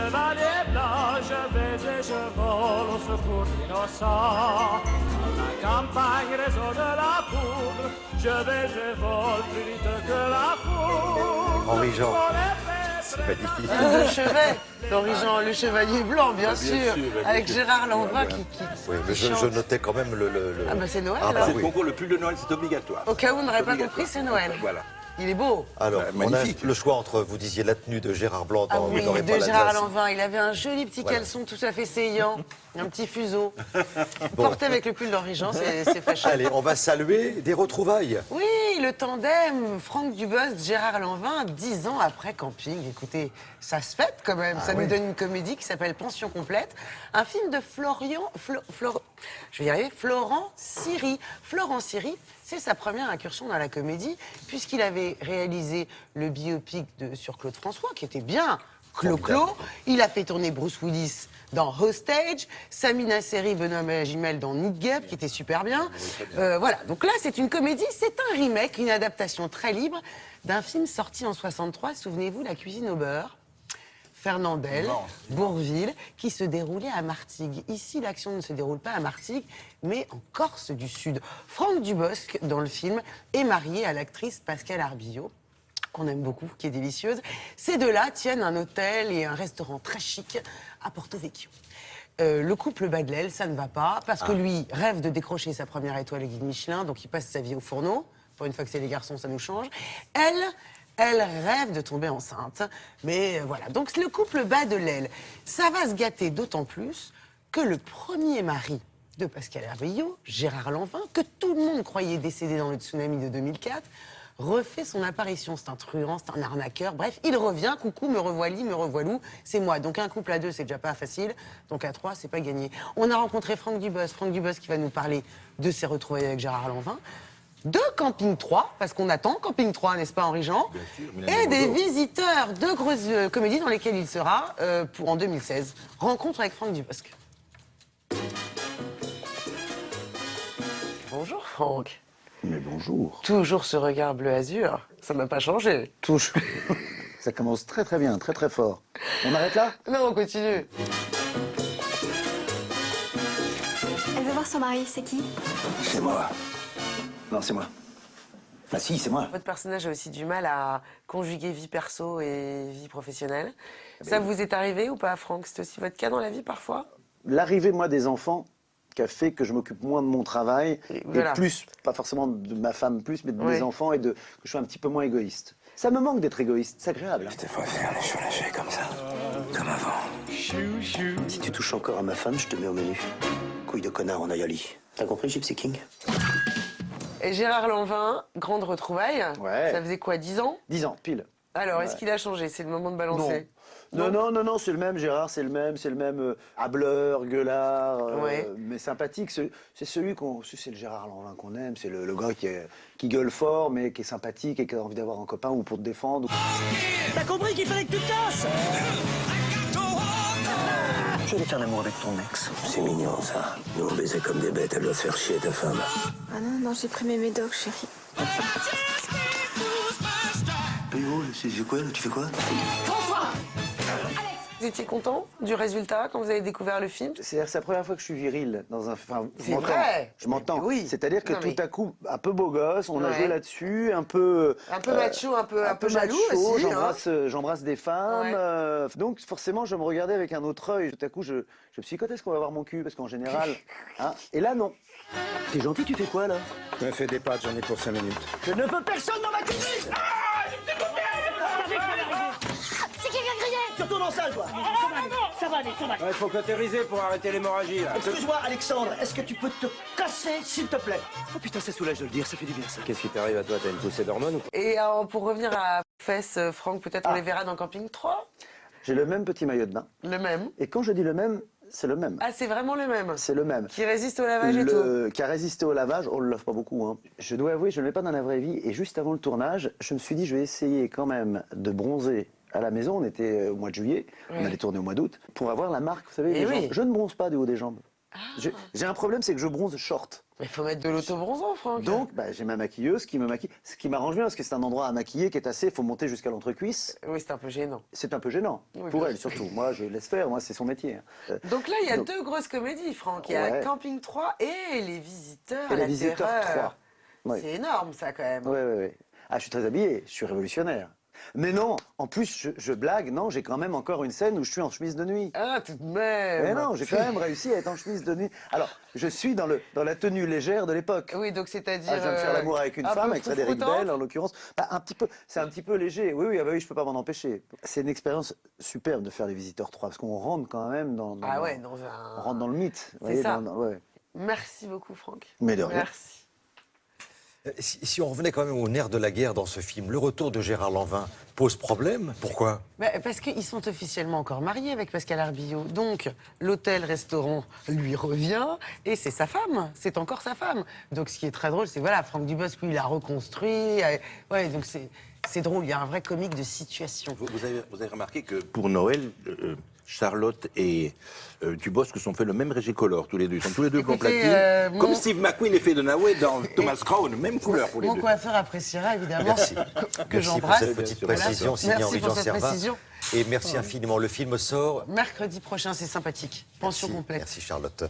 chevalier blanc, je vais et je vole au secours d'innocents. La campagne résonne de la poudre, je vais et vole plus vite que la foudre. Henri Jean. C'est magnifique. De chevet, Jean, le chevalier blanc, bien sûr, avec Gérard Lanvin qui Oui, mais je notais quand même le... Ah bah c'est Noël, Ah bah là. C'est oui. le concours, le pull de Noël, c'est obligatoire. Au cas où on n'aurait pas compris, c'est Noël. Voilà. Il est beau. Alors, on a magnifique. le choix entre, vous disiez, la tenue de Gérard Blanc Ah dans oui, Vous n'aurez de pas la Gérard glace. Lanvin. Il avait un joli petit Voilà. caleçon tout à fait saillant, un petit fuseau. Porté avec le pull d'Henri Jean, c'est fâcheux. Allez, on va saluer des retrouvailles. Oui, le tandem Franck Dubosc, Gérard Lanvin, 10 ans après Camping. Écoutez, ça se fête quand même. Ça nous donne une comédie qui s'appelle Pension complète. Un film de Florent Siri. Florent Siri, c'est sa première incursion dans la comédie, puisqu'il avait réalisé le biopic sur Claude François, qui était bien. Clo-Clo. Il a fait tourner Bruce Willis dans Hostage, Samina Seri, Benoît Magimel dans Need Gap, qui était super bien. Voilà, donc là, c'est une comédie, c'est un remake, une adaptation très libre d'un film sorti en 63, souvenez-vous, La cuisine au beurre. Fernandel, Bourville, qui se déroulait à Martigues. Ici, l'action ne se déroule pas à Martigues, mais en Corse du Sud. Franck Dubosc, dans le film, est marié à l'actrice Pascale Arbillot, qu'on aime beaucoup, qui est délicieuse. Ces deux-là tiennent un hôtel et un restaurant très chic à Porto Vecchio. Le couple bat de l'aile, ça ne va pas, parce que lui rêve de décrocher sa première étoile au guide Michelin, donc il passe sa vie au fourneau. Pour une fois que c'est les garçons, ça nous change. Elle rêve de tomber enceinte, mais voilà. Donc le couple bat de l'aile. Ça va se gâter d'autant plus que le premier mari de Pascale Arbillot, Gérard Lanvin, que tout le monde croyait décédé dans le tsunami de 2004, refait son apparition. C'est un truand, c'est un arnaqueur. Bref, il revient. Coucou, me revoilà, me revoilou. C'est moi. Donc un couple à deux, c'est déjà pas facile. Donc à trois, c'est pas gagné. On a rencontré Franck Dubosc. Franck Dubosc qui va nous parler de ses retrouvailles avec Gérard Lanvin. De Camping 3, parce qu'on attend Camping 3, n'est-ce pas Henri Jean? Et des visiteurs de grosses comédies dans lesquelles il sera en 2016. Rencontre avec Franck Dubosc. Bonjour Franck. Mais bonjour. Toujours ce regard bleu azur, ça m'a pas changé. Toujours. Ça commence très très bien, très très fort. On arrête là? Non, on continue. Elle veut voir son mari, c'est qui? C'est moi. Non, c'est moi. Ah si, c'est moi. Votre personnage a aussi du mal à conjuguer vie perso et vie professionnelle. Ça vous est arrivé ou pas, Franck? C'est aussi votre cas dans la vie parfois? L'arrivée, moi, des enfants, qui a fait que je m'occupe moins de mon travail, voilà. et plus, pas forcément de ma femme plus, mais de mes Oui. enfants, et que je sois un petit peu moins égoïste. Ça me manque d'être égoïste, c'est agréable. Je te ferai faire les cheveux lâchés comme ça, comme avant. Si tu touches encore à ma femme, je te mets au menu. Couille de connard en Ayali. T'as compris, Gypsy King? Et Gérard Lanvin, grande retrouvaille. Ouais. Ça faisait quoi, 10 ans? 10 ans, pile. Alors, est-ce qu'il a changé? C'est le moment de balancer. Non, c'est le même, Gérard, c'est le même hableur, gueulard, Ouais. mais sympathique. C'est c'est le Gérard Lanvin qu'on aime, c'est le gars qui gueule fort, mais qui est sympathique et qui a envie d'avoir un copain ou pour te défendre. T'as compris qu'il fallait que tu te casses? Je vais faire l'amour avec ton ex. C'est mignon, ça. Nous, on baisait comme des bêtes, elle doit se faire chier, ta femme. Ah non, j'ai pris mes médocs, chérie. C'est quoi, là? Tu fais quoi? Vous étiez content du résultat quand vous avez découvert le film? C'est la première fois que je suis viril dans un. Enfin, je C'est m'entends. vrai. Je m'entends. Oui. C'est-à-dire que Non, mais- tout à coup, un peu beau gosse, on a Ouais. joué là-dessus, un peu. Un peu macho, un peu jaloux macho, aussi. Hein. J'embrasse des femmes. Ouais. Donc forcément, je me regardais avec un autre œil. Tout à coup, je me suis dit, quand est-ce qu'on va voir mon cul? Parce qu'en général. Hein, et là, non. T'es gentil, tu fais quoi là? Je me fais des pâtes, j'en ai pour 5 minutes. Je ne veux personne dans ma cuisine! C'est qui a crié? Surtout dans ça, toi! Ça va aller. Il faut cautériser pour arrêter l'hémorragie, là. Excuse-moi, Alexandre, est-ce que tu peux te casser, s'il te plaît? Oh putain, ça soulage de le dire, ça fait du bien ça. Qu'est-ce qui t'arrive à toi? T'as une poussée d'hormones ou quoi? Et pour revenir à Fesses, Franck, peut-être on les verra dans Camping 3? J'ai le même petit maillot de bain. Le même. Et quand je dis le même, c'est le même. Ah, c'est vraiment le même. C'est le même. Qui résiste au lavage et tout. Qui a résisté au lavage, on ne le lave pas beaucoup. Hein. Je dois avouer, je ne l'ai pas dans la vraie vie. Et juste avant le tournage, je me suis dit, je vais essayer quand même de bronzer à la maison. On était au mois de juillet, on allait tourner au mois d'août, pour avoir la marque, vous savez, Eh des oui. jambes. Je ne bronze pas du haut des jambes. J'ai un problème, c'est que je bronze short. Mais il faut mettre de l'auto-bronzant, Franck. Donc, j'ai ma maquilleuse qui me maquille. Ce qui m'arrange bien, parce que c'est un endroit à maquiller qui est assez... Il faut monter jusqu'à l'entrecuisse. Oui, c'est un peu gênant. C'est un peu gênant. Oui, pour bien elle, sûr. surtout. Moi, je laisse faire. Moi, c'est son métier. Donc là, il y a Donc- 2 grosses comédies, Franck. Il y a Ouais. Camping 3 et Les Visiteurs. Et la Les Visiteurs Terreur. 3. Ouais. C'est énorme, ça, quand même. Oui. Ah, je suis très habillé. Je suis révolutionnaire. Mais non, en plus, je blague. Non, j'ai quand même encore une scène où je suis en chemise de nuit. Ah, tout de même. Mais non, j'ai quand même réussi à être en chemise de nuit. Alors, je suis dans la tenue légère de l'époque. Oui, donc c'est-à-dire... Ah, je viens de faire l'amour avec une un femme, peu avec Frédéric froufroutante. Bell en l'occurrence. Bah, c'est un petit peu léger. Oui, ah bah oui, je peux pas m'en empêcher. C'est une expérience superbe de faire Les Visiteurs 3, parce qu'on rentre quand même dans Ah ouais, dans on rentre dans le mythe. vous C'est voyez, ça. ouais. Merci beaucoup, Franck. Mais de rien. Merci. Si on revenait quand même au nerf de la guerre dans ce film, le retour de Gérard Lanvin pose problème. Pourquoi? Bah, parce qu'ils sont officiellement encore mariés avec Pascal Arbillot. Donc, l'hôtel-restaurant lui revient et c'est sa femme. C'est encore sa femme. Donc, ce qui est très drôle, c'est voilà, Franck Dubosc, lui, il a reconstruit. Ouais, donc c'est drôle. Il y a un vrai comique de situation. Vous avez remarqué que pour Noël, Charlotte et Dubosc se sont fait le même Régicolor, tous les deux. Ils sont tous les deux blond Écoutez, platine. Comme mon- Steve McQueen et Faye Dunaway dans Thomas Crown, même couleur pour les Mon deux. coiffeur appréciera évidemment Merci. que Merci pour j'embrasse. cette petite Voilà. précision signée Merci pour Henri-Jean cette Servin. précision. Et merci infiniment. Le film sort. Mercredi prochain, c'est sympathique. Pension Merci, complète. merci Charlotte.